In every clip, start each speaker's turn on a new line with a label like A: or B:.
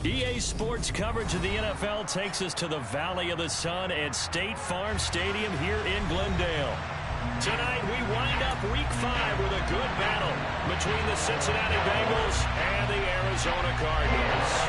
A: EA Sports coverage of the NFL takes us to the Valley of the Sun at State Farm Stadium here in Glendale. Tonight, we wind up Week 5 with a good battle between the Cincinnati Bengals and the Arizona Cardinals.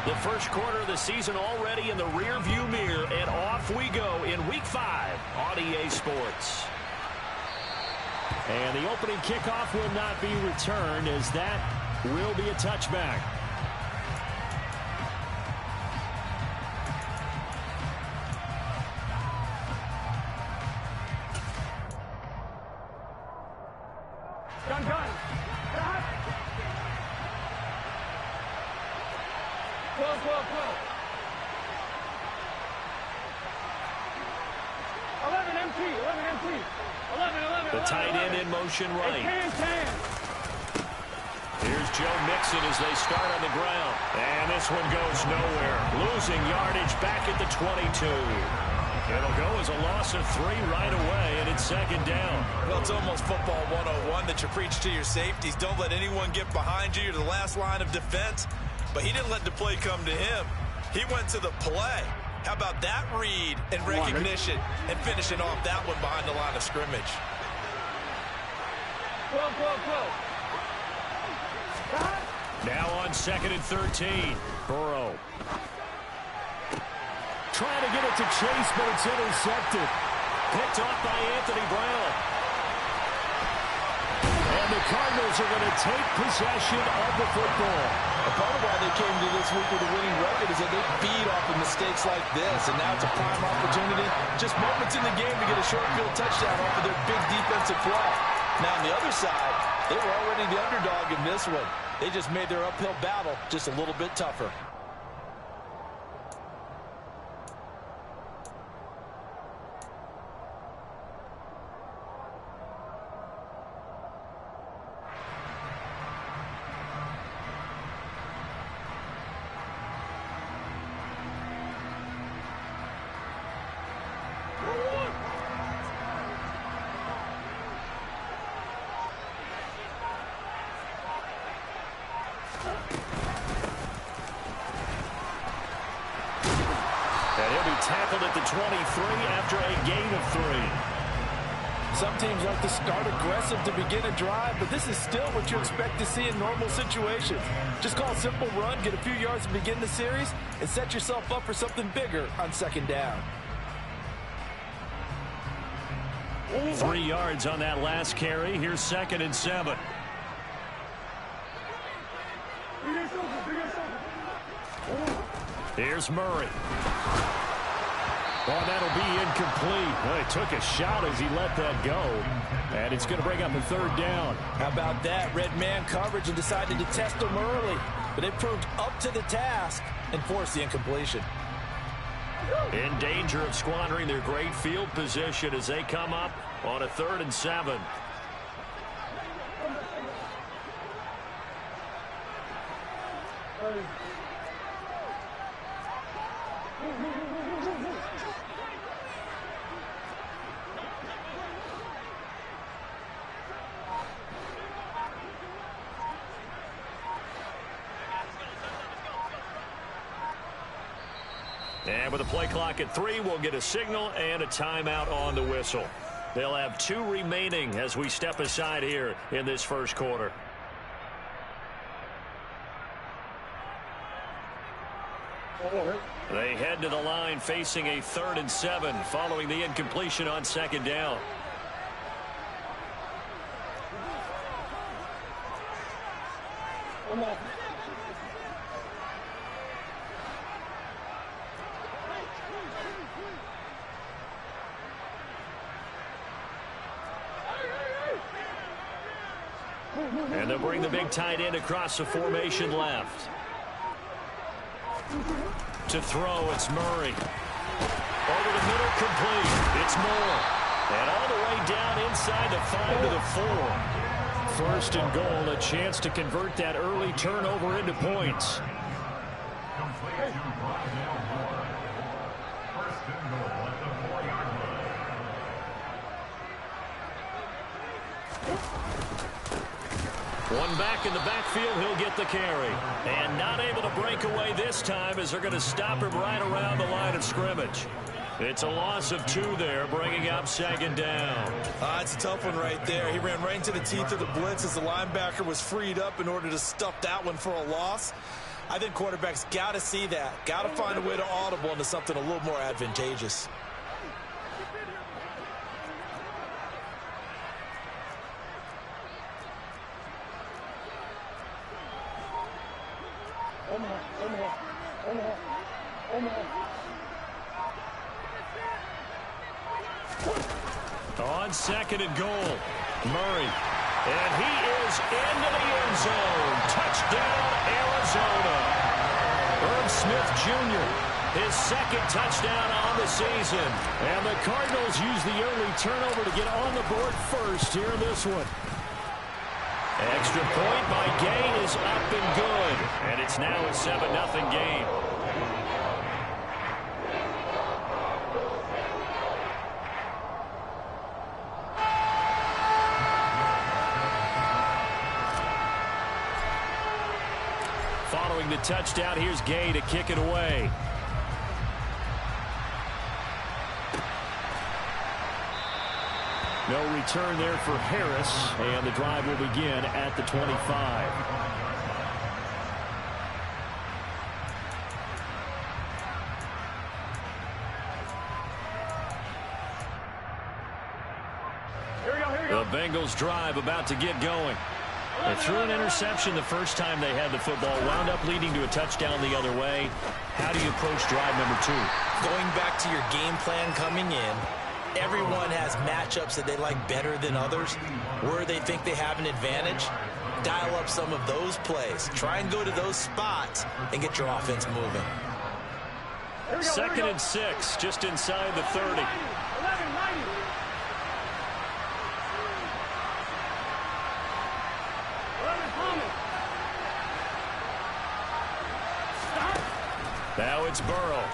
A: The first quarter of the season already in the rear-view mirror, and off we go in Week 5 on EA Sports. And the opening kickoff will not be returned, as that will be a touchback.
B: Gun. 12. 11 MT. 11.
A: The tight end in motion right. Here's Joe Mixon as they start on the ground. And this one goes nowhere. Losing yardage back at the 22. It'll go as a loss of 3 right away, and it's second down.
C: Well, it's almost football 101 that you preach to your safeties. Don't let anyone get behind you. You're the last line of defense. But he didn't let the play come to him. He went to the play. How about that read and recognition and finishing off that one behind the line of scrimmage?
B: 12.
A: Now on 2nd and 13. Burrow. Trying to get it to Chase, but it's intercepted. Picked off by Anthony Brown. And the Cardinals are going to take possession of the football.
D: A part of why they came to this week with a winning record is that they feed off of mistakes like this, and now it's a prime opportunity. Just moments in the game to get a short field touchdown off of their big defensive play. Now on the other side, they were already the underdog in this one. They just made their uphill battle just a little bit tougher.
A: And he'll be tackled at the 23 after a gain of 3.
D: Some teams like to start aggressive to begin a drive, but this is still what you expect to see in normal situations. Just call a simple run, get a few yards to begin the series, and set yourself up for something bigger on second down.
A: 3 yards on that last carry. Here's 2nd and 7. Here's Murray. Oh, that'll be incomplete. Well, he took a shot as he let that go. And it's going to bring up a 3rd down.
D: How about that? Red man coverage and decided to test him early. But they proved up to the task and forced the incompletion.
A: In danger of squandering their great field position as they come up on a 3rd and 7. And with the play clock at 3, we'll get a signal and a timeout on the whistle. They'll have 2 remaining as we step aside here in this first quarter. They head to the line facing a 3rd and 7 following the incompletion on 2nd down. And they'll bring the big tight end across the formation left. To throw, it's Murray. Over the middle, complete. It's Moore. And all the way down inside the 5 to the 4. First and goal, a chance to convert that early turnover into points. One back in the backfield, he'll get the carry. And not able to break away this time as they're going to stop him right around the line of scrimmage. It's a loss of 2 there, bringing up 2nd down.
C: It's a tough one right there. He ran right into the teeth of the blitz as the linebacker was freed up in order to stuff that one for a loss. I think quarterbacks got to see that. Got to find a way to audible into something a little more advantageous.
A: On 2nd and goal, Murray. And he is into the end zone. Touchdown, Arizona. Herb Smith Jr., his 2nd touchdown on the season. And the Cardinals use the early turnover to get on the board first here in this one. Extra point by Gay is up and good. And it's now a 7-0 game. Following the touchdown, here's Gay to kick it away. No return there for Harris, and the drive will begin at the 25. The Bengals drive about to get going. They threw an interception the first time they had the football, wound up leading to a touchdown the other way. How do you approach drive number 2?
C: Going back to your game plan coming in, everyone has matchups that they like better than others. Where they think they have an advantage, dial up some of those plays. Try and go to those spots and get your offense moving.
A: 2nd and 6, just inside the 30. Now it's Burrow.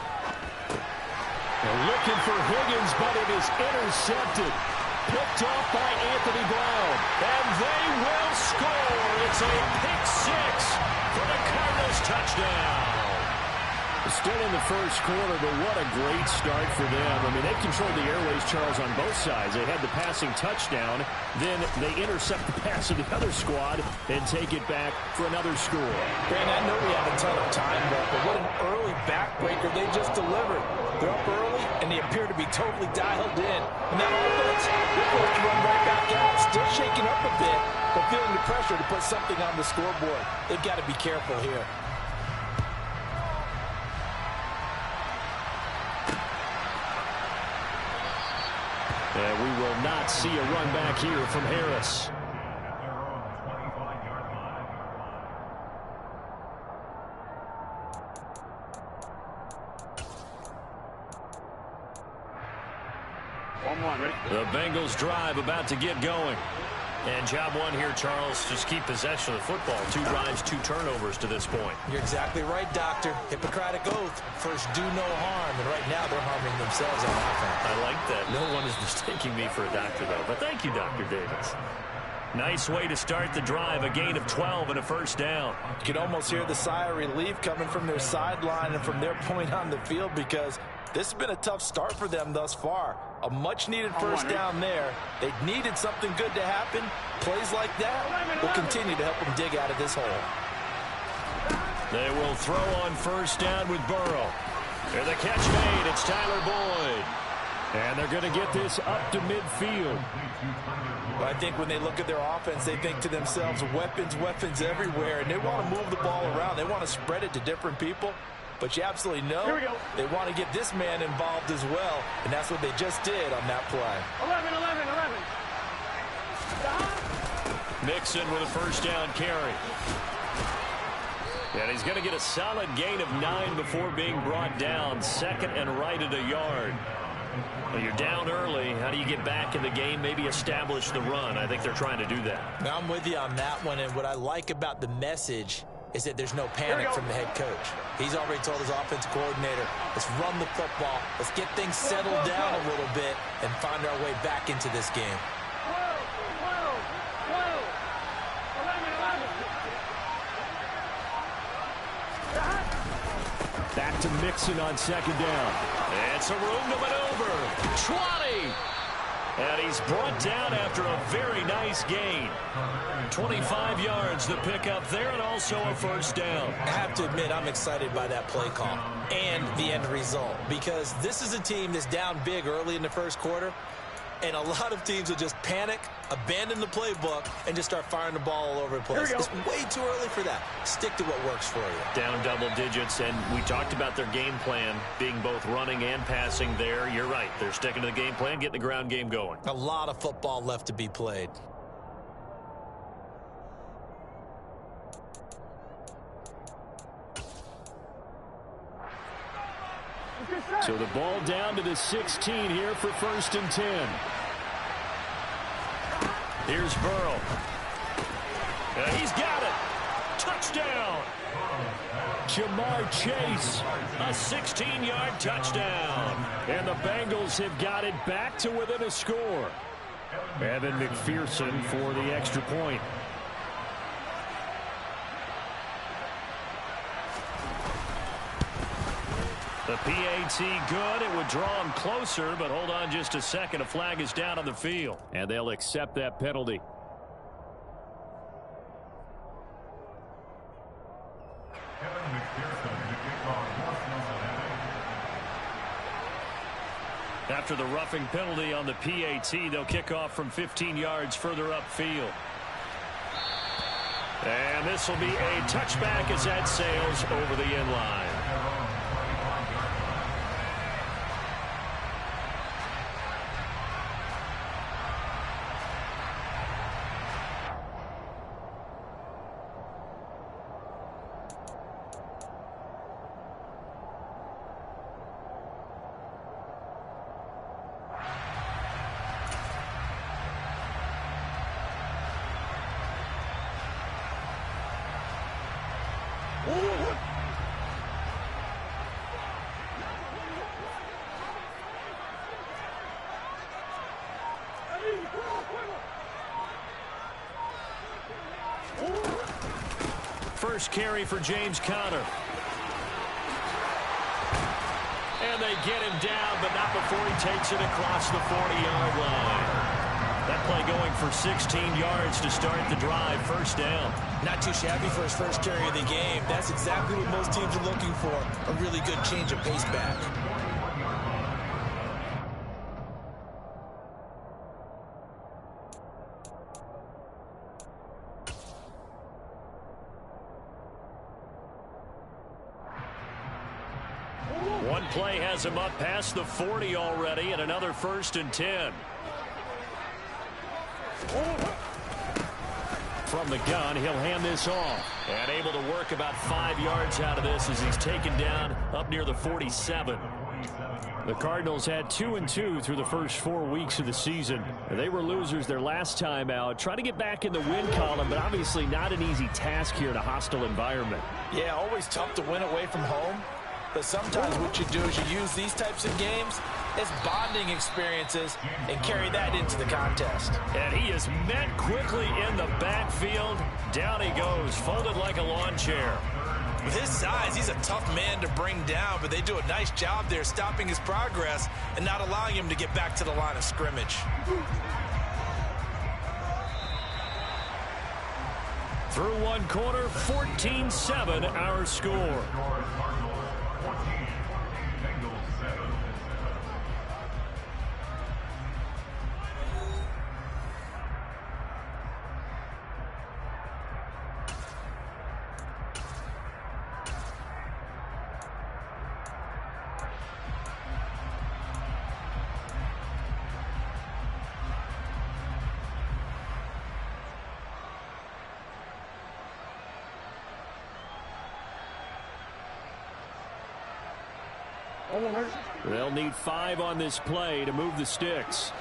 A: They're looking for Higgins, but it is intercepted. Picked off by Anthony Brown. And they will score. It's a pick 6 for the Cardinals touchdown. Still in the first quarter, but what a great start for them. I mean, they controlled the airways, Charles, on both sides. They had the passing touchdown. Then they intercept the pass of the other squad and take it back for another score.
D: Brandon, I know we have a ton of time left, but what an early backbreaker they just delivered. They're up early, and they appear to be totally dialed in. And that offense, they're supposed to run right back out. Still shaking up a bit, but feeling the pressure to put something on the scoreboard. They've got to be careful here.
A: And we will not see a run back here from Harris. The Bengals drive about to get going. And job 1 here, Charles, just keep possession of the football. 2 drives, 2 turnovers to this point.
C: You're exactly right, Doctor. Hippocratic oath. First, do no harm. And right now, they're harming themselves on offense.
A: I like that. No one is mistaking me for a doctor, though. But thank you, Dr. Davis. Nice way to start the drive. A gain of 12 and a first down.
D: You can almost hear the sigh of relief coming from their sideline and from their point on the field, because this has been a tough start for them thus far. A much-needed first down there. They needed something good to happen. Plays like that will continue to help them dig out of this hole.
A: They will throw on first down with Burrow. And the catch made. It's Tyler Boyd. And they're going to get this up to midfield.
D: But I think when they look at their offense, they think to themselves, weapons, weapons everywhere. And they want to move the ball around. They want to spread it to different people. But you absolutely know they want to get this man involved as well. And that's what they just did on that play.
B: 11.
A: Mixon with a first down carry. And he's going to get a solid gain of 9 before being brought down. 2nd and right at a yard. Well, you're down early. How do you get back in the game, maybe establish the run? I think they're trying to do that.
D: Now, I'm with you on that one, and what I like about the message is that there's no panic from the head coach. He's already told his offensive coordinator, let's run the football, let's get things settled down a little bit and find our way back into this game.
A: Back to Mixon on second down. It's a room to maneuver. 20. And he's brought down after a very nice gain. 25 yards the pickup there, and also a first down.
D: I have to admit, I'm excited by that play call and the end result, because this is a team that's down big early in the first quarter, and a lot of teams will just panic, abandon the playbook, and just start firing the ball all over the place. It's way too early for that. Stick to what works for you.
A: Down double digits, and we talked about their game plan being both running and passing there. You're right. They're sticking to the game plan, getting the ground game going.
D: A lot of football left to be played.
A: So the ball down to the 16 here for 1st and 10. Here's Burrow. He's got it. Touchdown. Jamar Chase, a 16-yard touchdown. And the Bengals have got it back to within a score. Evan McPherson for the extra point. The PAT good. It would draw him closer, but hold on just a second. A flag is down on the field, and they'll accept that penalty. After the roughing penalty on the PAT, they'll kick off from 15 yards further upfield. And this will be a touchback as that sails over the end line. First carry for James Conner. And they get him down, but not before he takes it across the 40-yard line. That play going for 16 yards to start the drive. First down.
D: Not too shabby for his first carry of the game. That's exactly what most teams are looking for. A really good change of pace back.
A: One play has him up past the 40 already, and another 1st and 10. From the gun, he'll hand this off. And able to work about 5 yards out of this as he's taken down up near the 47. The Cardinals had 2-2 through the first 4 weeks of the season. They were losers their last time out. Trying to get back in the win column, but obviously not an easy task here in a hostile environment.
D: Yeah, always tough to win away from home. But sometimes what you do is you use these types of games as bonding experiences and carry that into the contest.
A: And he is met quickly in the backfield. Down he goes, folded like a lawn chair.
C: With his size, he's a tough man to bring down, but they do a nice job there stopping his progress and not allowing him to get back to the line of scrimmage.
A: Through one quarter, 14-7 our score. They'll need 5 on this play to move the sticks.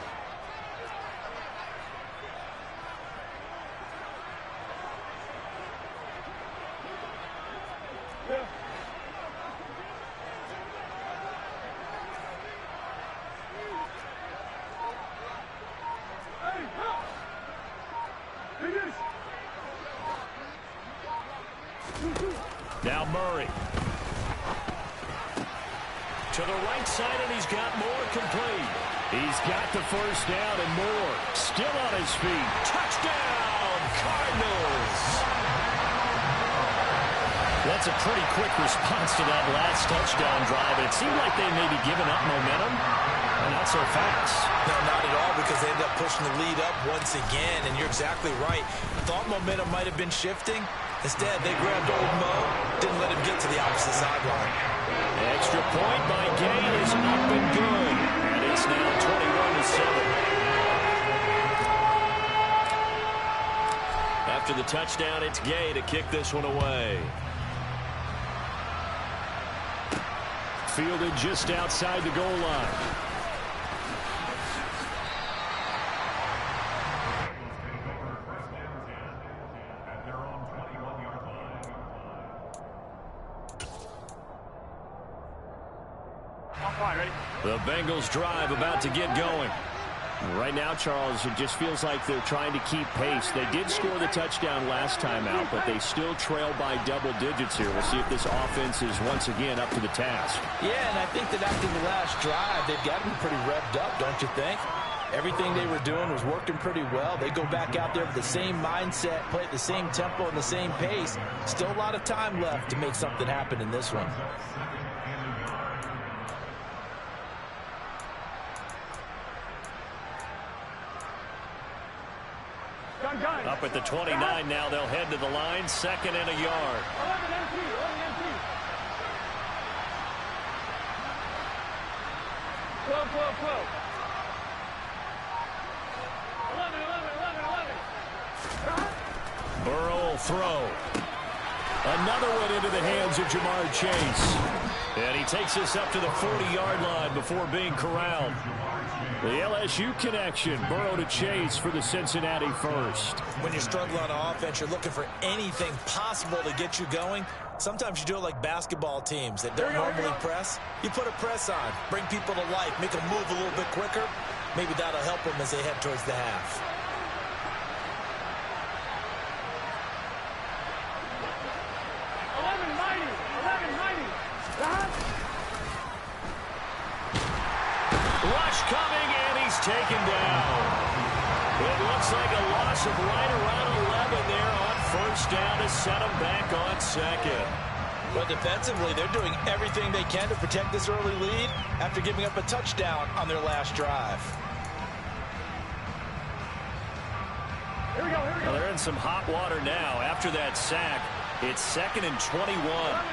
A: Now Murray. To the right side, and he's got Moore complete. He's got the first down, and Moore still on his feet. Touchdown, Cardinals! That's a pretty quick response to that last touchdown drive. It seemed like they may be giving up momentum. Not so fast.
C: No, not at all, because they ended up pushing the lead up once again, and you're exactly right. Thought momentum might have been shifting. Instead, they grabbed old Mo, didn't let him get to the opposite sideline.
A: Extra point by Gay is up and good. And it's now 21-7. After the touchdown, it's Gay to kick this one away. Fielded just outside the goal line. The Bengals drive about to get going. Right now, Charles, it just feels like they're trying to keep pace. They did score the touchdown last time out, but they still trail by double digits here. We'll see if this offense is once again up to the task.
D: Yeah, and I think that after the last drive, they've got to be pretty revved up, don't you think? Everything they were doing was working pretty well. They go back out there with the same mindset, play at the same tempo and the same pace. Still a lot of time left to make something happen in this one.
A: Up at the 29 now, they'll head to the line, 2nd and a yard.
B: 11 MP. 12. 11.
A: Burrow will throw. Another one into the hands of Jamar Chase. And he takes this up to the 40-yard line before being corralled. The LSU connection, Burrow to Chase for the Cincinnati first.
C: When you're struggling on offense, you're looking for anything possible to get you going. Sometimes you do it like basketball teams that don't normally press. You put a press on, bring people to life, make them move a little bit quicker. Maybe that'll help them as they head towards the half.
A: Rush coming, and he's taken down. It looks like a loss of right around 11 there on first down to set him back on 2nd.
C: But defensively, they're doing everything they can to protect this early lead after giving up a touchdown on their last drive.
B: Here we go.
A: Well, they're in some hot water now. After that sack, it's 2nd and 21.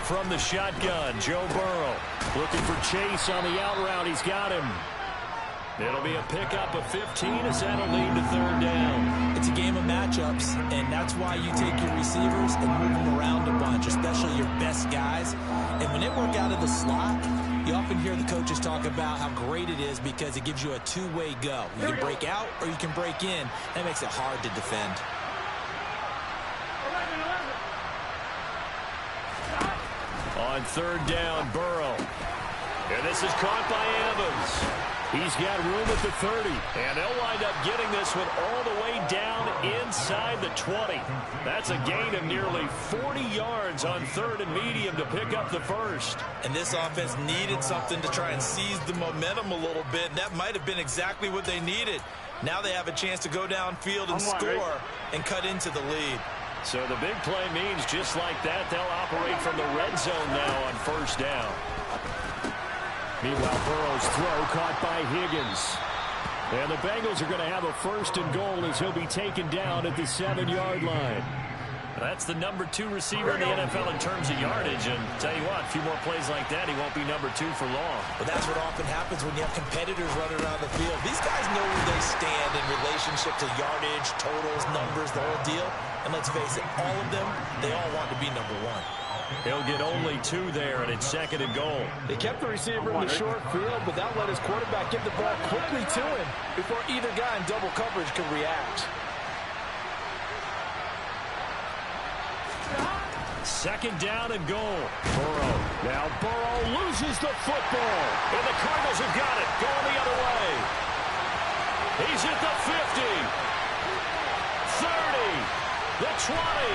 A: From the shotgun, Joe Burrow looking for Chase on the out route. He's got him. It'll be a pickup of 15 as that'll lead to 3rd down.
C: It's a game of matchups, and that's why you take your receivers and move them around a bunch, especially your best guys. And when they work out of the slot, you often hear the coaches talk about how great it is because it gives you a two-way go. You can break out or you can break in. That makes it hard to defend.
A: On 3rd down, Burrow. And this is caught by Evans. He's got room at the 30. And they'll wind up getting this one all the way down inside the 20. That's a gain of nearly 40 yards on 3rd and medium to pick up the first.
C: And this offense needed something to try and seize the momentum a little bit. And that might have been exactly what they needed. Now they have a chance to go downfield and score and cut into the lead.
A: So the big play means just like that, they'll operate from the red zone now on first down. Meanwhile, Burrow's throw caught by Higgins. And the Bengals are going to have a 1st and goal as he'll be taken down at the 7-yard line. That's the number 2 receiver in the NFL in terms of yardage. And tell you what, a few more plays like that, he won't be number 2 for long.
C: But that's what often happens when you have competitors running around the field. These guys know where they stand in relationship to yardage, totals, numbers, the whole deal. And let's face it, all of them, they all want to be number 1.
A: He'll get only 2 there, and it's 2nd and goal.
D: They kept the receiver in the short field, but that let his quarterback get the ball quickly to him before either guy in double coverage could react.
A: 2nd down and goal. Burrow. Now Burrow loses the football. And the Cardinals have got it. Going the other way. He's at the 50. 30. The 20.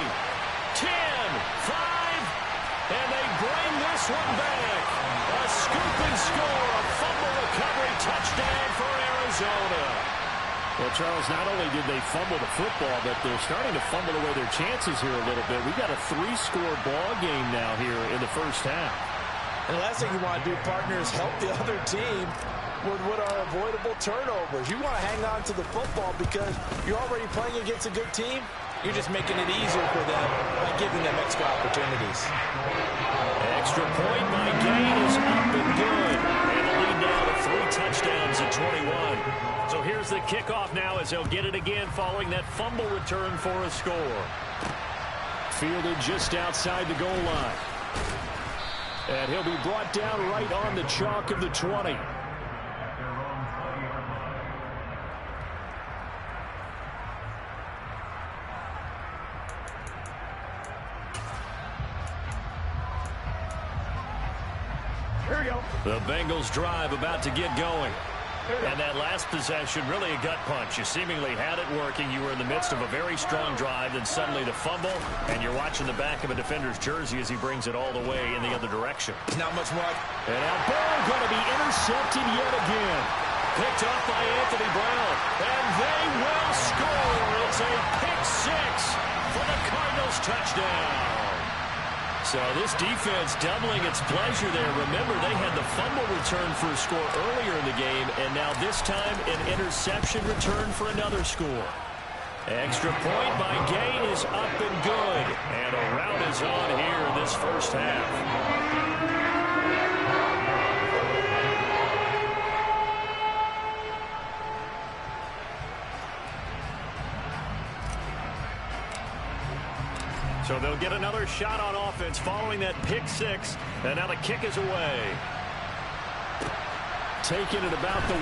A: 10. 5. And they bring this one back. A scoop and score. A fumble recovery touchdown for Arizona. Well, Charles, not only did they fumble the football, but they're starting to fumble away their chances here a little bit. We've got a 3-score ball game now here in the first half.
C: And the last thing you want to do, partner, is help the other team with what are avoidable turnovers. You want to hang on to the football because you're already playing against a good team. You're just making it easier for them by giving them extra opportunities.
A: Extra point by Gain is up and good. And the lead now to 3 touchdowns at 21. So here's the kickoff now as he'll get it again following that fumble return for a score. Fielded just outside the goal line. And he'll be brought down right on the chalk of the 20.
B: Here we go.
A: The Bengals drive about to get going. And that last possession, really a gut punch. You seemingly had it working. You were in the midst of a very strong drive, then suddenly the fumble, and you're watching the back of a defender's jersey as he brings it all the way in the other direction.
C: Not much more.
A: And now Burrow going to be intercepted yet again. Picked up by Anthony Brown. And they will score. It's a pick 6 for the Cardinals touchdown. So this defense doubling its pleasure there. Remember, they had the fumble return for a score earlier in the game, and now this time an interception return for another score. Extra point by Gain is up and good. And a rout is on here in this first half. So they'll get another shot on offense following that pick 6. And now the kick is away. Taking it about the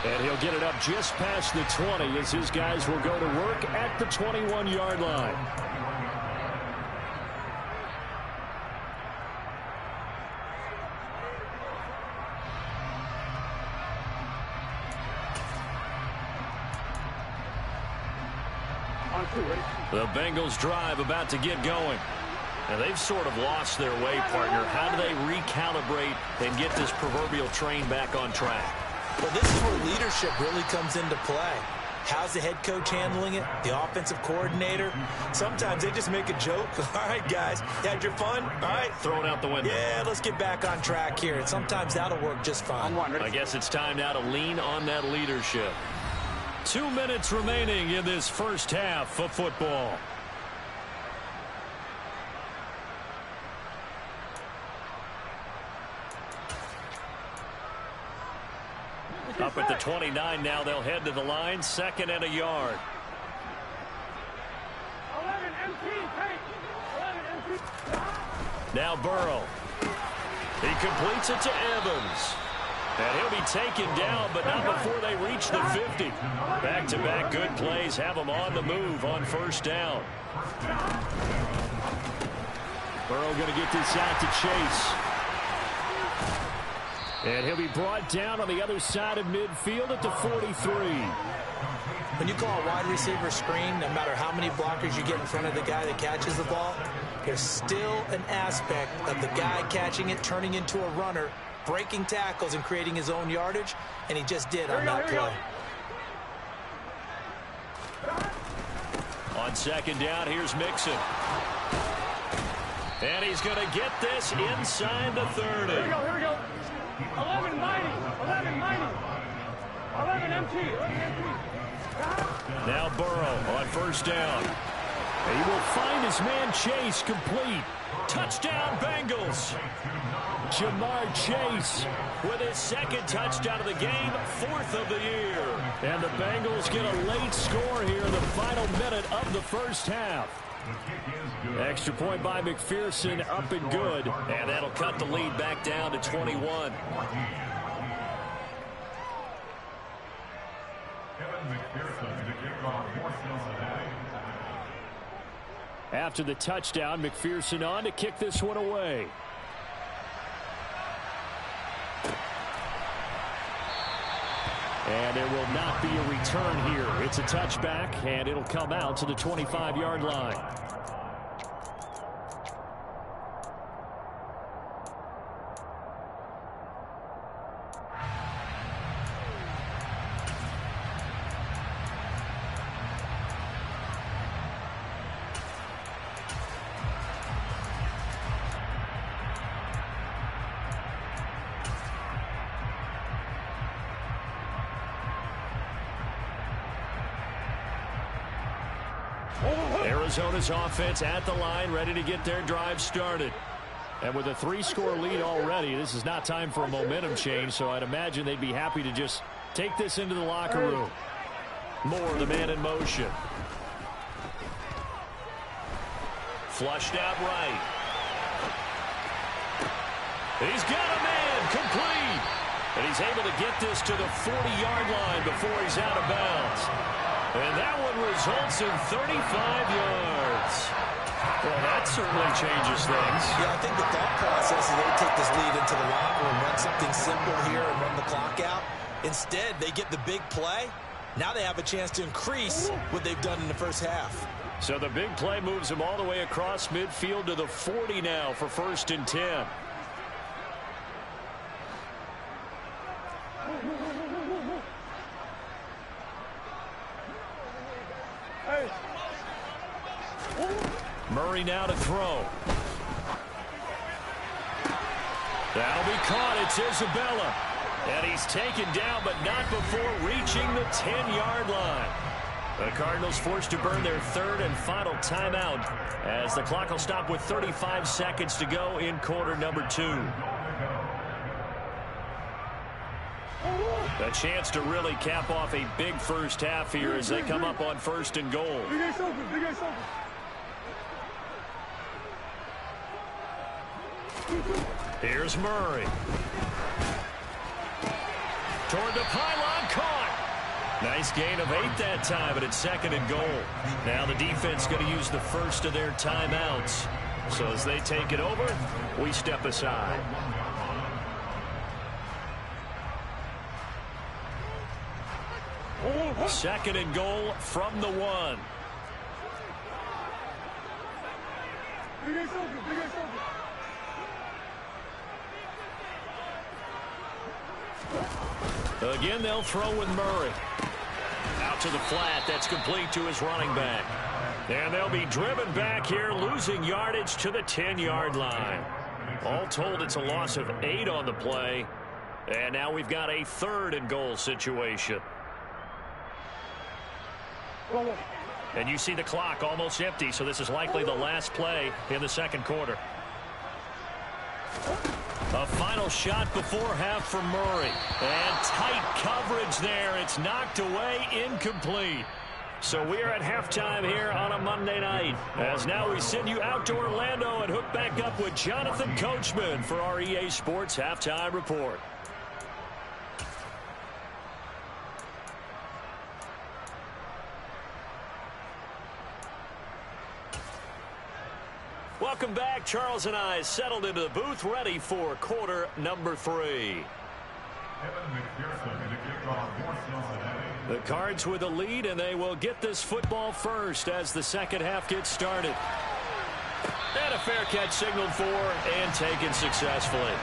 A: 1. And he'll get it up just past the 20 as his guys will go to work at the 21-yard line. The Bengals drive about to get going. Now they've sort of lost their way, partner. How do they recalibrate and get this proverbial train back on track?
C: Well, this is where leadership really comes into play. How's the head coach handling it? The offensive coordinator? Sometimes they just make a joke. All right, guys, you had your fun? All right.
A: Throw it out the window.
C: Yeah, let's get back on track here. And sometimes that'll work just fine.
A: I guess it's time now to lean on that leadership. 2 minutes remaining in this first half of football. Up at the 29 now, they'll head to the line, 2nd and a yard.
B: 11 MT, take. 11 MT.
A: Now Burrow. He completes it to Evans. And he'll be taken down, but not before they reach the 50. Back-to-back good plays have him on the move on first down. Burrow going to get this out to Chase. And he'll be brought down on the other side of midfield at the 43.
C: When you call a wide receiver screen, no matter how many blockers you get in front of the guy that catches the ball, there's still an aspect of the guy catching it, turning into a runner, breaking tackles and creating his own yardage, and he just did on that play.
A: On 2nd down, here's Mixon. And he's going to get this inside the 30.
B: Here we go. 11 90. 11 90. 11 MT. 11 MT.
A: Now Burrow on first down. He will find his man Chase complete. Touchdown Bengals. Jamar Chase with his second touchdown of the game, 4th of the year. And the Bengals get a late score here in the final minute of the first half. Extra point by McPherson, up and good. And that'll cut the lead back down to 21. After the touchdown, McPherson on to kick this one away. And there will not be a return here. It's a touchback, and it'll come out to the 25-yard line. Arizona's offense at the line, ready to get their drive started. And with a 3-score lead already, this is not time for a momentum change, so I'd imagine they'd be happy to just take this into the locker room. Moore, the man in motion. Flushed out right. He's got a man complete. And he's able to get this to the 40-yard line before he's out of bounds. And that one results in 35 yards. Well, that certainly changes things.
D: Yeah, I think the thought process is they take this lead into the locker room, run something simple here and run the clock out. Instead, they get the big play. Now they have a chance to increase what they've done in the first half.
A: So the big play moves them all the way across midfield to the 40 now for 1st and 10. Murray now to throw. That'll be caught. It's Isabella. And he's taken down, but not before reaching the 10-yard line. The Cardinals forced to burn their 3rd and final timeout as the clock will stop with 35 seconds to go in quarter number 2. A chance to really cap off a big first half here as they come up on 1st and goal. Here's Murray. Toward the pylon, caught. Nice gain of 8 that time, but it's 2nd and goal. Now the defense going to use the first of their timeouts. So as they take it over, we step aside. Second and goal from the 1. Again, they'll throw with Murray. Out to the flat. That's complete to his running back. And they'll be driven back here, losing yardage to the 10-yard line. All told, it's a loss of 8 on the play. And now we've got a 3rd and goal situation. And you see the clock almost empty, so this is likely the last play in the 2nd quarter. A final shot before half from Murray. And tight coverage there. It's knocked away, incomplete. So we are at halftime here on a Monday night. As now we send you out to Orlando and hook back up with Jonathan Coachman for our EA Sports Halftime Report. Welcome back. Charles and I settled into the booth, ready for quarter number 3. The Cards with the lead, and they will get this football first as the second half gets started. And a fair catch signaled for and taken successfully.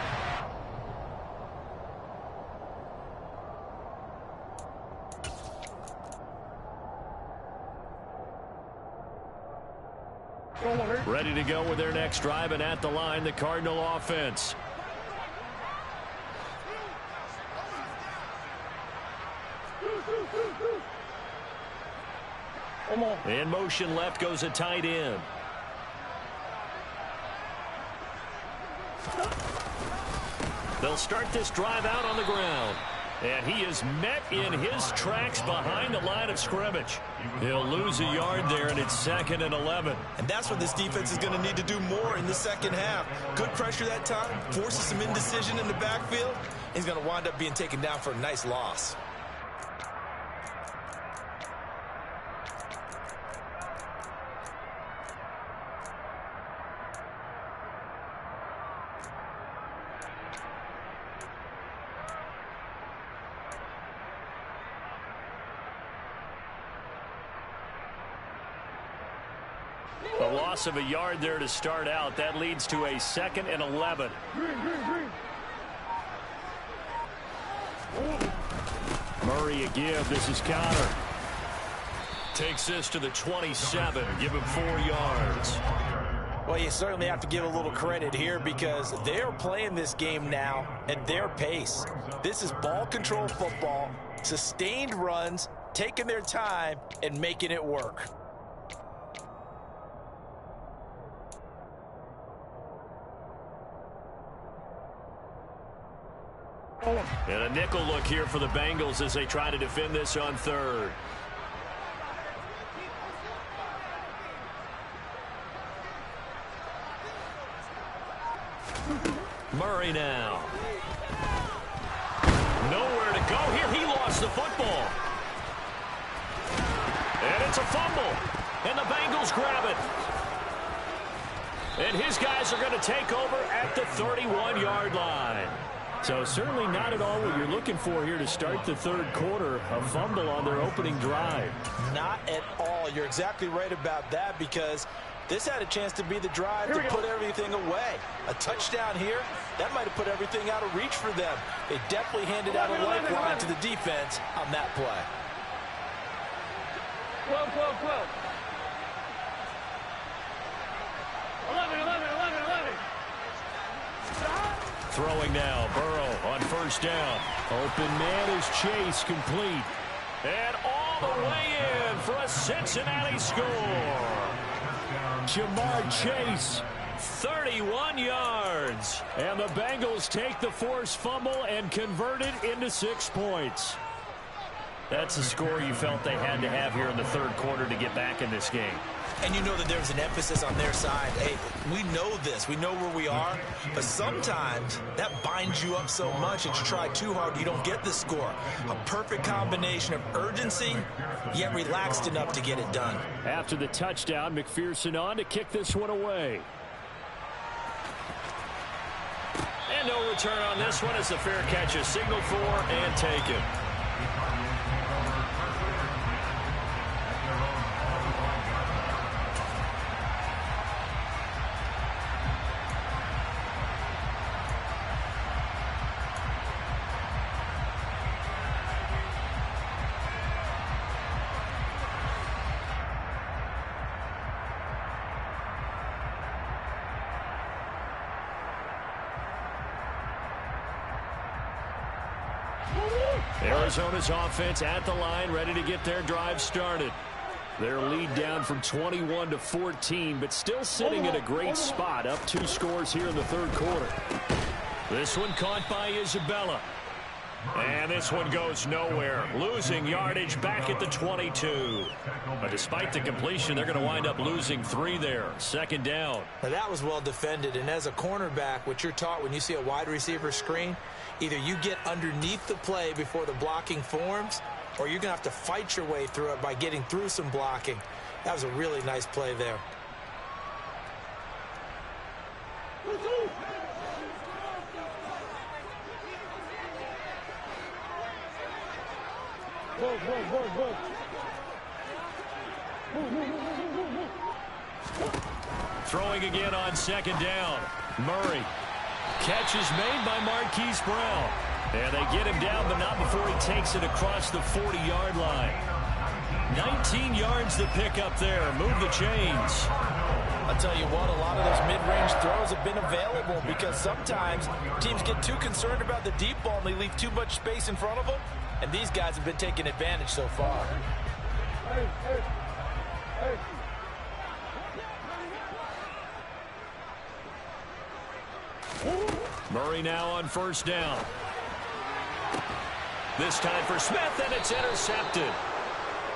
A: Ready to go with their next drive, and at the line, the Cardinal offense. In motion left goes a tight end. They'll start this drive out on the ground. And he is met in his tracks behind the line of scrimmage. He'll lose a yard there, and it's 2nd and 11.
C: And that's what this defense is going to need to do more in the second half. Good pressure that time, forces some indecision in the backfield. He's going to wind up being taken down for a nice loss.
A: A loss of a yard there to start out. That leads to a 2nd and 11. Murray a give. This is Connor. Takes this to the 27. Give him 4 yards.
D: Well, you certainly have to give a little credit here because they're playing this game now at their pace. This is ball control football, sustained runs, taking their time, and making it work.
A: And a nickel look here for the Bengals as they try to defend this on 3rd. Murray now. Nowhere to go here. He lost the football. And it's a fumble. And the Bengals grab it. And his guys are going to take over at the 31-yard line. So certainly not at all what you're looking for here to start the 3rd quarter. A fumble on their opening drive.
D: Not at all. You're exactly right about that because this had a chance to be the drive to put everything away. A touchdown here, that might have put everything out of reach for them. They definitely handed out a lifeline to the defense on that play.
B: 12, 12, 12. 11, 11, 11, 11.
A: Throwing now, Burrow on 1st down. Open man is Chase, complete. And all the way in for a Cincinnati score. Jamar Chase, 31 yards. And the Bengals take the forced fumble and convert it into 6 points. That's the score you felt they had to have here in the 3rd quarter to get back in this game.
C: And you know that there's an emphasis on their side. Hey, we know this. We know where we are. But sometimes that binds you up so much that you try too hard, you don't get the score. A perfect combination of urgency, yet relaxed enough to get it done.
A: After the touchdown, McPherson on to kick this one away. And no return on this one as the fair catch is signaled for and taken. Arizona's offense at the line, ready to get their drive started. Their lead down from 21 to 14, but still sitting in a great spot, up 2 scores here in the 3rd quarter. This one caught by Isabella. And this one goes nowhere. Losing yardage back at the 22. But despite the completion, they're going to wind up losing 3 there. 2nd down.
D: Now that was well defended, and as a cornerback, what you're taught when you see a wide receiver screen, either you get underneath the play before the blocking forms, or you're going to have to fight your way through it by getting through some blocking. That was a really nice play there.
A: Throwing again on 2nd down. Murray. Catch is made by Marquise Brown. And they get him down, but not before he takes it across the 40-yard line. 19 yards to pick up there. Move the chains.
D: I'll tell you what, a lot of those mid-range throws have been available because sometimes teams get too concerned about the deep ball and they leave too much space in front of them. And these guys have been taking advantage so far.
A: Murray now on first down. This time for Smith, and it's intercepted.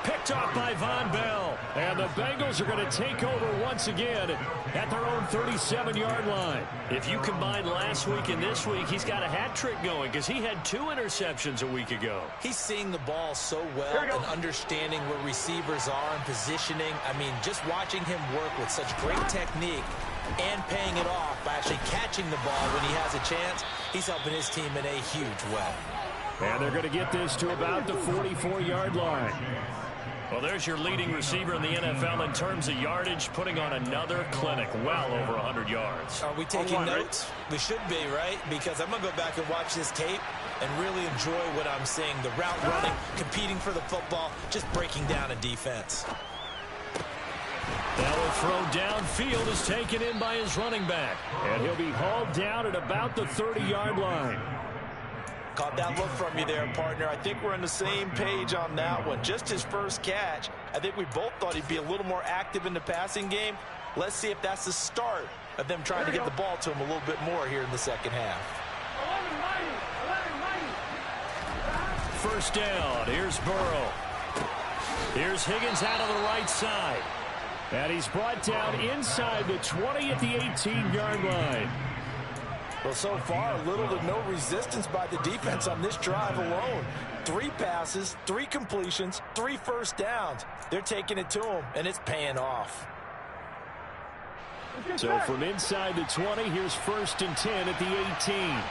A: Picked off by Von Bell. And the Bengals are going to take over once again at their own 37-yard line. If you combine last week and this week, he's got a hat trick going because he had 2 interceptions a week ago.
D: He's seeing the ball so well and understanding where receivers are and positioning. I mean, just watching him work with such great technique and paying it off by actually catching the ball when he has a chance, he's helping his team in a huge way.
A: And they're going to get this to about the 44-yard line. Well, there's your leading receiver in the NFL in terms of yardage, putting on another clinic, well over 100 yards.
D: Are we taking notes? Right? We should be, right? Because I'm going to go back and watch this tape and really enjoy what I'm seeing. The route running, competing for the football, just breaking down a defense.
A: That will throw downfield is taken in by his running back. And he'll be hauled down at about the 30-yard line.
D: Caught that look from you there, partner. I think we're on the same page on that one. Just his first catch. I think we both thought he'd be a little more active in the passing game. Let's see if that's the start of them trying to get the ball to him a little bit more here in the second half.
A: First down. Here's Burrow. Here's Higgins out of the right side. And he's brought down inside the 20 at the 18-yard line.
D: Well, so far, little to no resistance by the defense on this drive alone. 3 passes, 3 completions, 3 first downs. They're taking it to him, and it's paying off.
A: So from inside the 20, here's 1st and 10 at the 18.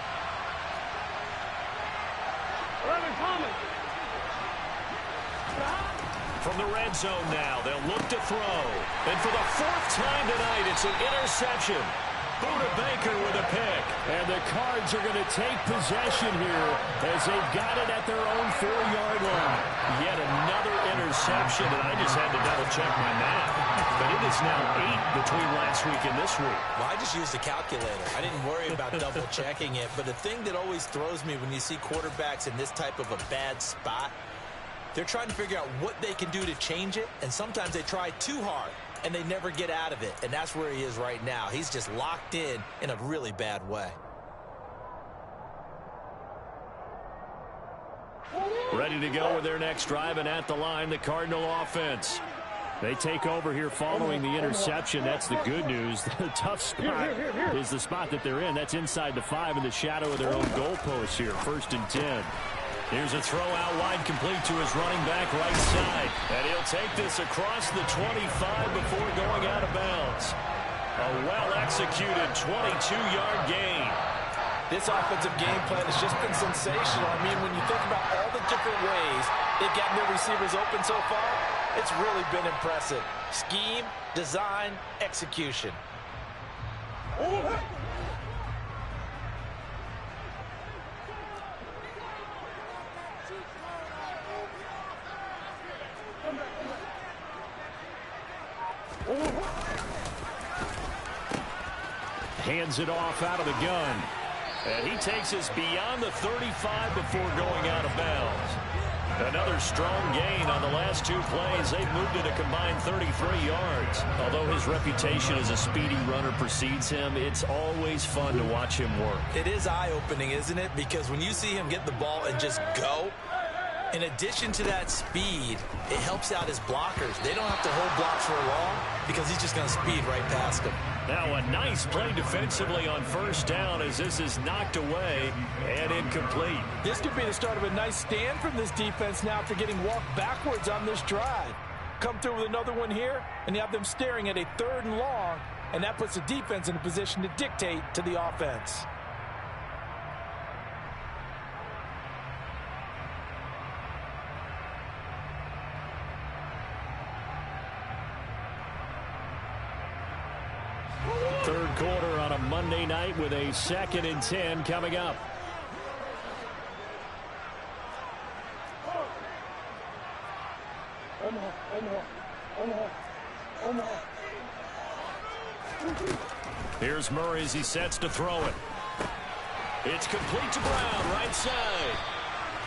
A: From the red zone now, they'll look to throw. And for the 4th time tonight, it's an interception. Buda Baker with a pick. And the Cards are going to take possession here as they've got it at their own 4-yard line. Yet another interception, and I just had to double-check my math. But it is now 8 between last week and this week.
D: Well, I just used a calculator. I didn't worry about double-checking it. But the thing that always throws me when you see quarterbacks in this type of a bad spot, they're trying to figure out what they can do to change it, and sometimes they try too hard, and they never get out of it, and that's where he is right now. He's just locked in a really bad way.
A: Ready to go with their next drive, and at the line, the Cardinal offense. They take over here following the interception. That's the good news. The tough spot is the spot that they're in. That's inside the 5 in the shadow of their own goalpost here. 1st and 10. Here's a throw out wide, complete to his running back right side. And he'll take this across the 25 before going out of bounds. A well-executed 22-yard gain.
D: This offensive game plan has just been sensational. I mean, when you think about all the different ways they've gotten their receivers open so far, it's really been impressive. Scheme, design, execution.
A: Hands it off out of the gun. And he takes us beyond the 35 before going out of bounds. Another strong gain on the last 2 plays. They've moved it a combined 33 yards. Although his reputation as a speedy runner precedes him, it's always fun to watch him work.
D: It is eye-opening, isn't it? Because when you see him get the ball and just go, in addition to that speed, it helps out his blockers. They don't have to hold blocks for long because he's just going to speed right past them.
A: Now a nice play defensively on 1st down as this is knocked away and incomplete.
D: This could be the start of a nice stand from this defense now after getting walked backwards on this drive. Come through with another one here, and you have them staring at a 3rd and long, and that puts the defense in a position to dictate to the offense.
A: Third quarter on a Monday night with a 2nd and 10 coming up. Here's Murray as he sets to throw it. It's complete to Brown, right side.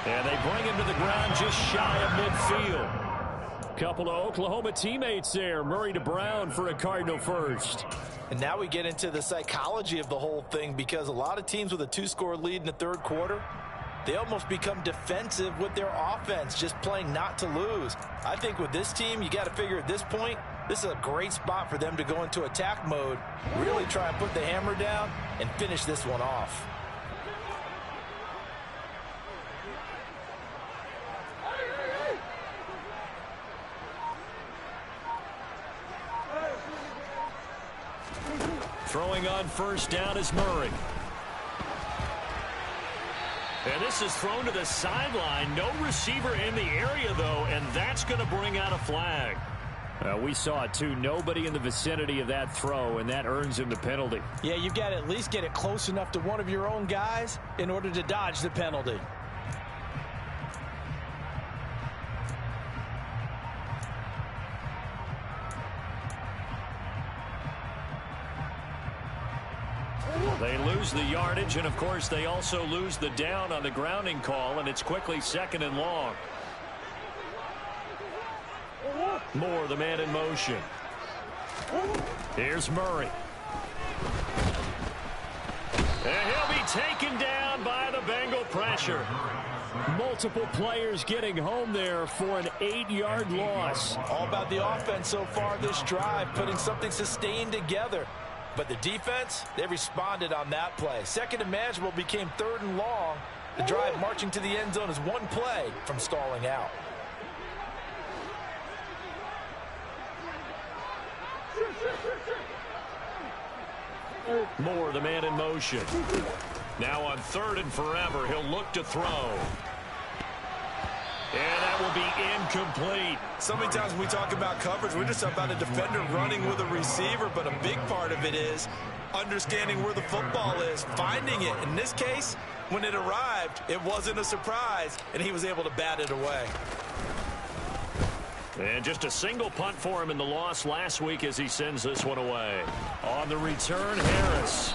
A: And they bring him to the ground just shy of midfield. Couple of Oklahoma teammates there. Murray to Brown for a Cardinal first.
D: And now we get into the psychology of the whole thing, because a lot of teams with a 2-score lead in the third quarter, they almost become defensive with their offense, just playing not to lose. I think with this team, you got to figure at this point, this is a great spot for them to go into attack mode, really try and put the hammer down and finish this one off.
A: Throwing on first down is Murray. And this is thrown to the sideline. No receiver in the area, though, and that's going to bring out a flag. We saw it, too. Nobody in the vicinity of that throw, and that earns him the penalty.
D: Yeah, you've got to at least get it close enough to one of your own guys in order to dodge the penalty.
A: They lose the yardage, and, of course, they also lose the down on the grounding call, and it's quickly 2nd and long. Moore, the man in motion. Here's Murray. And he'll be taken down by the Bengal pressure. Multiple players getting home there for an 8-yard loss.
D: All about the offense so far this drive, putting something sustained together. But the defense, they responded on that play. 2nd and manageable became 3rd and long. The drive marching to the end zone is one play from stalling out.
A: Moore, the man in motion. Now on 3rd and forever, he'll look to throw. And that will be incomplete.
C: So many times when we talk about coverage, we're just about a defender running with a receiver, but a big part of it is understanding where the football is, finding it. In this case, when it arrived, it wasn't a surprise, and he was able to bat it away.
A: And just a single punt for him in the loss last week as he sends this one away. On the return, Harris.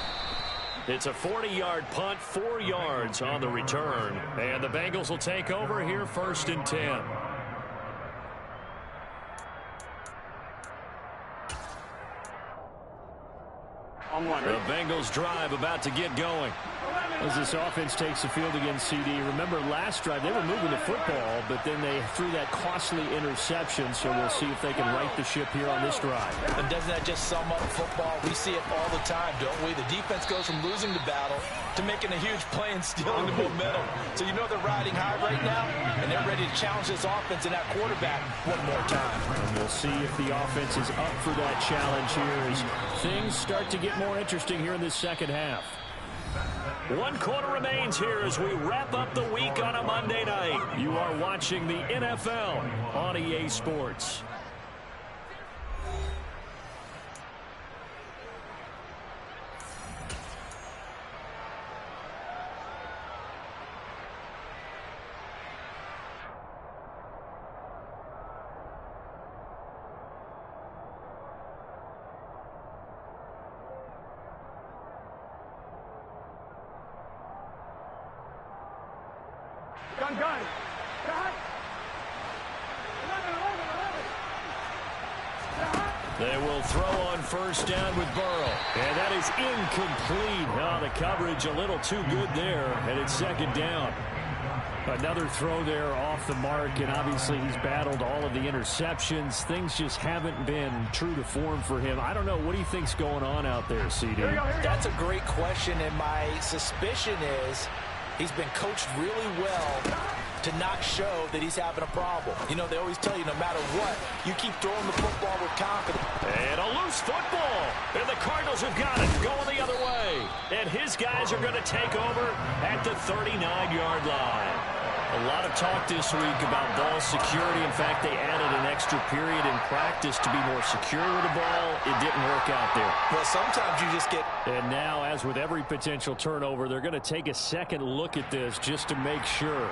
A: It's a 40-yard punt, 4 yards on the return. And the Bengals will take over here 1st and 10. The Bengals drive about to get going.
E: As this offense takes the field against CD, remember last drive they were moving the football, but then they threw that costly interception, so we'll see if they can right the ship here on this drive.
D: And doesn't that just sum up football? We see it all the time, don't we? The defense goes from losing the battle to making a huge play and stealing the momentum. So you know they're riding high right now, and they're ready to challenge this offense and that quarterback one more time.
E: And we'll see if the offense is up for that challenge here as things start to get more interesting here in this second half.
A: 1 quarter remains here as we wrap up the week on a Monday night. You are watching the NFL on EA Sports.
B: Gun.
A: They will throw on first down with Burrow. And that is incomplete. Oh, the coverage a little too good there, and it's 2nd down.
E: Another throw there off the mark, and obviously he's battled all of the interceptions. Things just haven't been true to form for him. I don't know. What do you think's going on out there, CD?
D: That's a great question, and my suspicion is he's been coached really well to not show that he's having a problem. You know, they always tell you no matter what, you keep throwing the football with confidence.
A: And a loose football. And the Cardinals have got it going the other way. And his guys are going to take over at the 39-yard line. A lot of talk this week about ball security. In fact, they added an extra period in practice to be more secure with the ball. It didn't work out there.
D: Well, sometimes you just get...
E: And now, as with every potential turnover, they're going to take a second look at this just to make sure.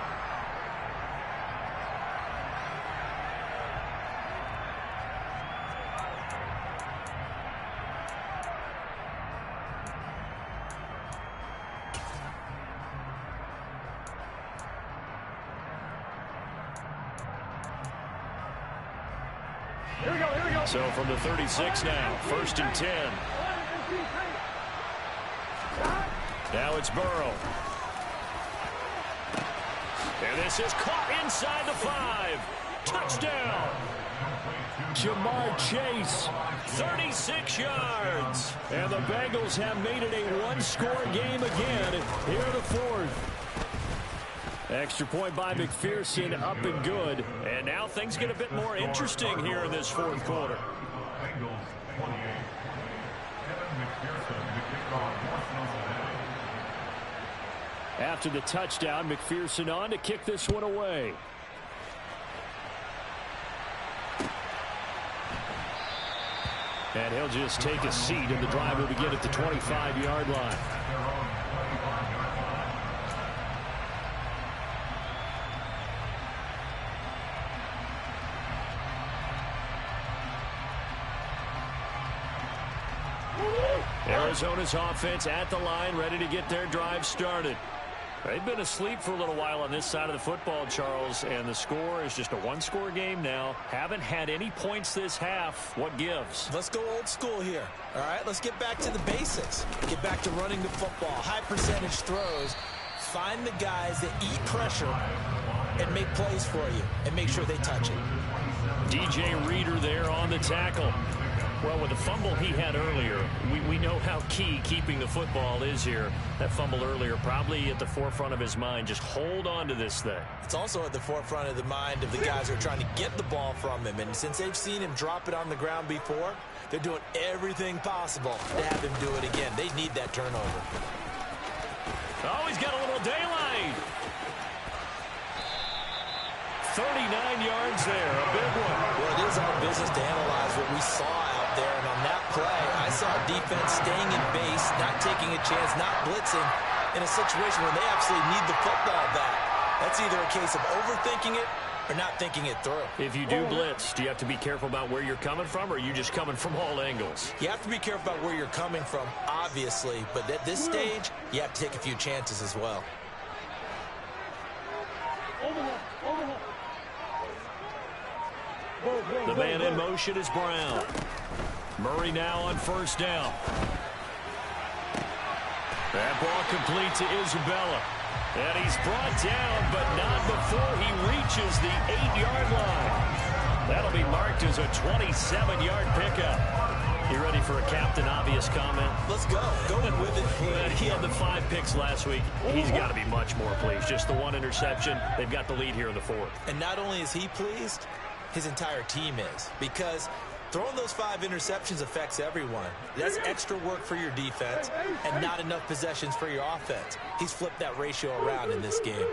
A: So from the 36 now, 1st and 10. Now it's Burrow. And this is caught inside the 5. Touchdown. Jamar Chase, 36 yards. And the Bengals have made it a one-score game again here in the 4th. Extra point by McPherson, up and good. And now things get a bit more interesting here in this 4th quarter. After the touchdown, McPherson on to kick this one away. And he'll just take a seat, and the drive will begin at the 25-yard line. Arizona's offense at the line, ready to get their drive started. They've been asleep for a little while on this side of the football, Charles, and the score is just a one-score game now. Haven't had any points this half. What gives?
D: Let's go old school here. All right, let's get back to the basics. Get back to running the football, high percentage throws. Find the guys that eat pressure and make plays for you and make sure they touch it.
A: DJ Reader there on the tackle. Well, with the fumble he had earlier, we know how key keeping the football is here. That fumble earlier probably at the forefront of his mind. Just hold on to this thing.
D: It's also at the forefront of the mind of the guys who are trying to get the ball from him. And since they've seen him drop it on the ground before, they're doing everything possible to have him do it again. They need that turnover.
A: Oh, he's got a little daylight. 39 yards there, a big one.
D: Well, it is our business to analyze what we saw out there. And on that play, I saw defense staying in base, not taking a chance, not blitzing in a situation where they absolutely need the football back. That's either a case of overthinking it or not thinking it through.
A: If you do blitz, do you have to be careful about where you're coming from, or are you just coming from all angles?
D: You have to be careful about where you're coming from, obviously. But at this stage, you have to take a few chances as well.
A: The man in motion is Brown. Murray now on 1st down. That ball complete to Isabella. And he's brought down, but not before he reaches the 8-yard line. That'll be marked as a 27-yard pickup. You ready for a Captain Obvious comment?
D: Let's go. Go with it.
A: He had the 5 picks last week. He's got to be much more pleased. Just the 1 interception. They've got the lead here in the 4th.
D: And not only is he pleased, his entire team is. Because throwing those 5 interceptions affects everyone. That's extra work for your defense and not enough possessions for your offense. He's flipped that ratio around in this game.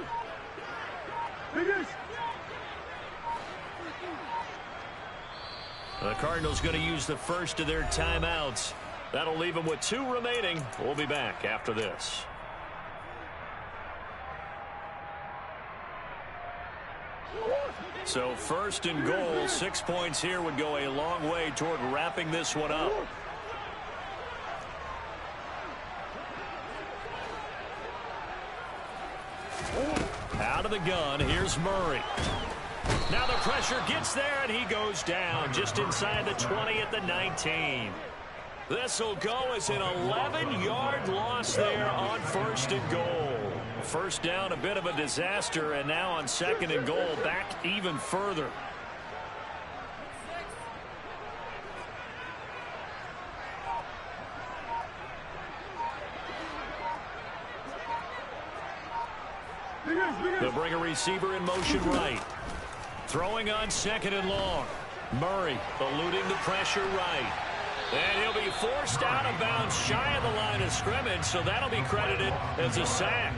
A: The Cardinals going to use the first of their timeouts. That'll leave them with 2 remaining. We'll be back after this. So 1st and goal, 6 points here would go a long way toward wrapping this one up. Out of the gun, here's Murray. Now the pressure gets there, and he goes down just inside the 20 at the 19. This will go as an 11-yard loss there on 1st and goal. 1st down, a bit of a disaster, and now on 2nd and goal, back even further. They'll bring a receiver in motion right. Throwing on 2nd and long. Murray eluding the pressure right. And he'll be forced out of bounds shy of the line of scrimmage, so that'll be credited as a sack.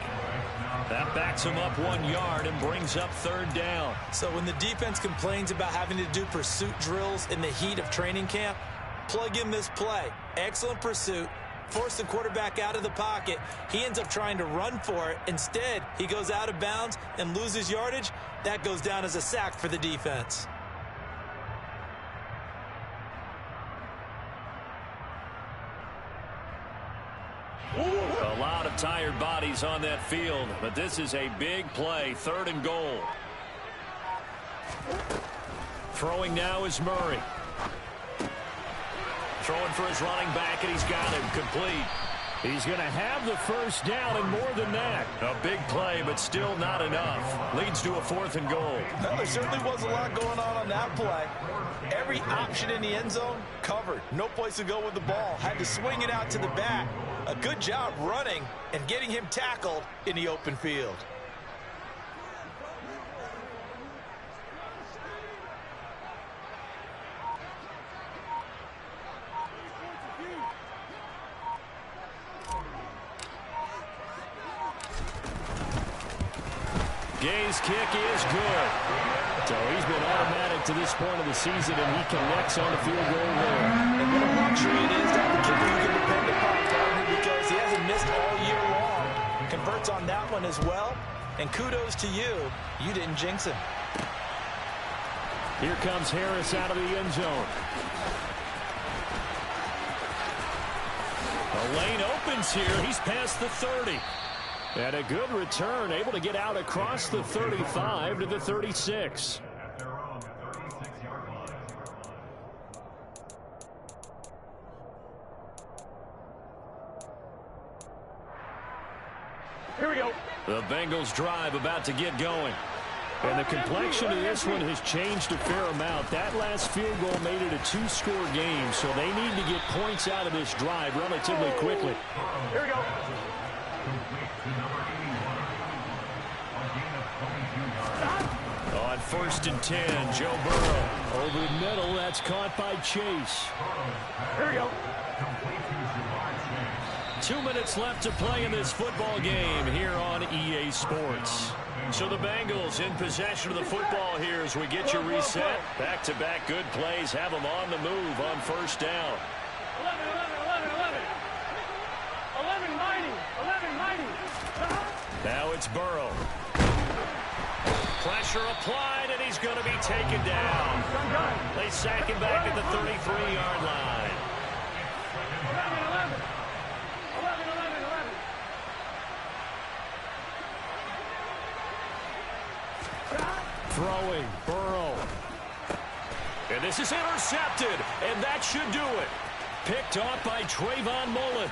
A: That backs him up 1 yard and brings up 3rd down.
D: So when the defense complains about having to do pursuit drills in the heat of training camp, plug in this play. Excellent pursuit. Force the quarterback out of the pocket. He ends up trying to run for it. Instead, he goes out of bounds and loses yardage. That goes down as a sack for the defense.
A: A lot of tired bodies on that field, but this is a big play. 3rd and goal. Throwing now is Murray. Throwing for his running back, and he's got him complete. He's going to have the first down and more than that. A big play, but still not enough. Leads to a 4th and goal.
D: Well, there certainly was a lot going on that play. Every option in the end zone covered. No place to go with the ball. Had to swing it out to the back. A good job running and getting him tackled in the open field.
A: Gay's kick is good. So he's been automatic to this point of the season, and he connects on the field goal there.
D: And what a luxury it is to have a kicker you can depend upon, partner, because he hasn't missed all year long. Converts on that one as well. And kudos to you. You didn't jinx him.
A: Here comes Harris out of the end zone. The lane opens here. He's past the 30. And a good return, able to get out across the 35 to the 36.
B: Here we go.
A: The Bengals drive about to get going. And the complexion of this one has changed a fair amount. That last field goal made it a 2-score game, so they need to get points out of this drive relatively quickly.
B: Here we go.
A: On 1st and 10, Joe Burrow. Over the middle, that's caught by Chase.
B: Here we go.
A: 2 minutes left to play in this football game here on EA Sports. So the Bengals in possession of the football here as we get you reset. Back-to-back good plays have them on the move on 1st down.
B: 11 mighty.
A: Now it's Burrow. Pressure applied, and he's going to be taken down. They sack him back at the 33-yard line.
B: 11.
A: Throwing, Burrow. And this is intercepted, and that should do it. Picked off by Trayvon Mullen.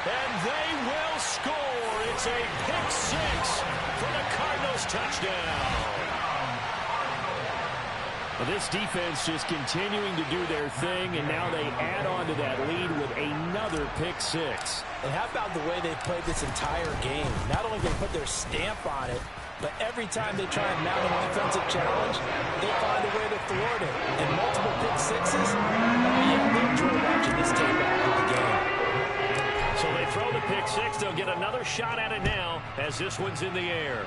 A: And they will score. It's a pick 6 for the Cardinals touchdown. Well, this defense just continuing to do their thing, and now they add on to that lead with another pick 6.
D: And how about the way they played this entire game? Not only they put their stamp on it, but every time they try and mount an offensive challenge, they find a way to thwart it. And multiple pick 6s, yeah, they'll enjoy watching this tape after the game.
A: So they throw the pick 6. They'll get another shot at it now as this one's in the air.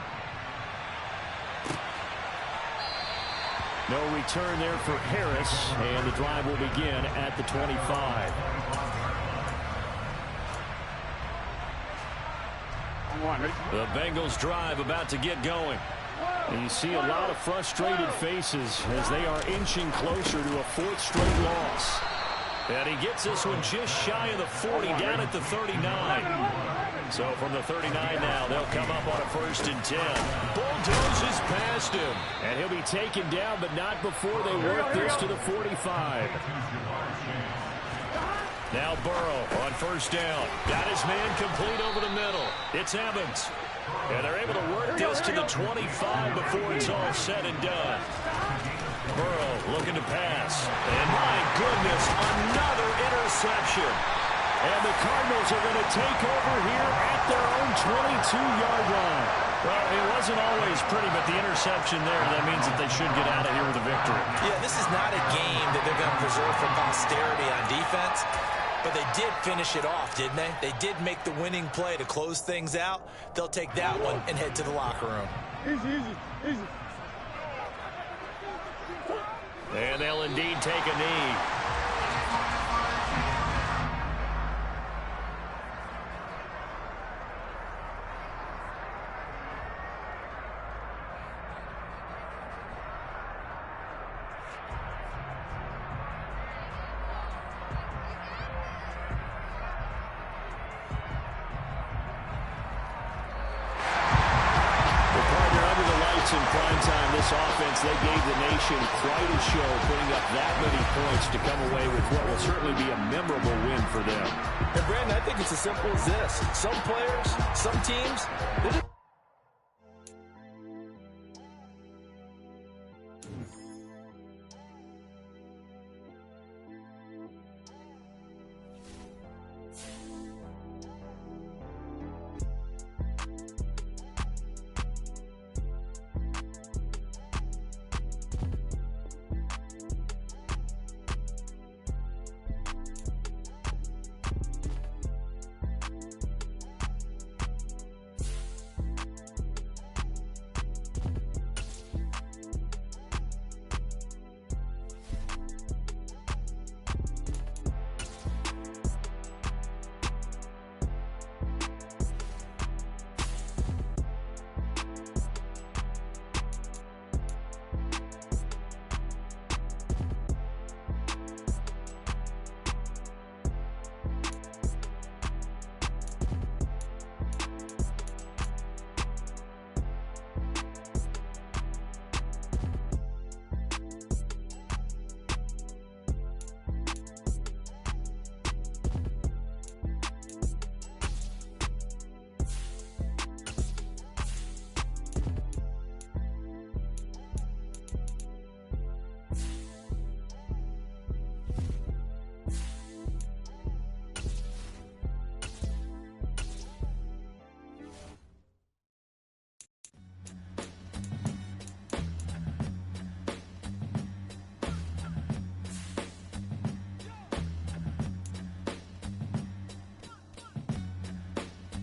A: No return there for Harris, and the drive will begin at the 25. The Bengals drive about to get going. And you see a lot of frustrated faces as they are inching closer to a 4th straight loss. And he gets this one just shy of the 40, down at the 39. So from the 39 now, they'll come up on a 1st and 10. Bulldozes past him. And he'll be taken down, but not before they work this to the 45. Now Burrow on 1st down. Got his man complete over the middle. It's Evans. And they're able to work this to the 25 before it's all said and done. Burrow looking to pass. And my goodness, another interception. And the Cardinals are going to take over here at their own 22-yard line. Well, it wasn't always pretty, but the interception there, that means that they should get out of here with a victory.
D: Yeah, this is not a game that they're going to preserve for posterity on defense. But they did finish it off, didn't they? They did make the winning play to close things out. They'll take that one and head to the locker room.
B: Easy.
A: And they'll indeed take a knee.
E: meantime, this offense, they gave the nation quite a show, putting up that many points to come away with what will certainly be a memorable win for them.
D: And Brandon, I think it's as simple as this. Some players, some teams, they just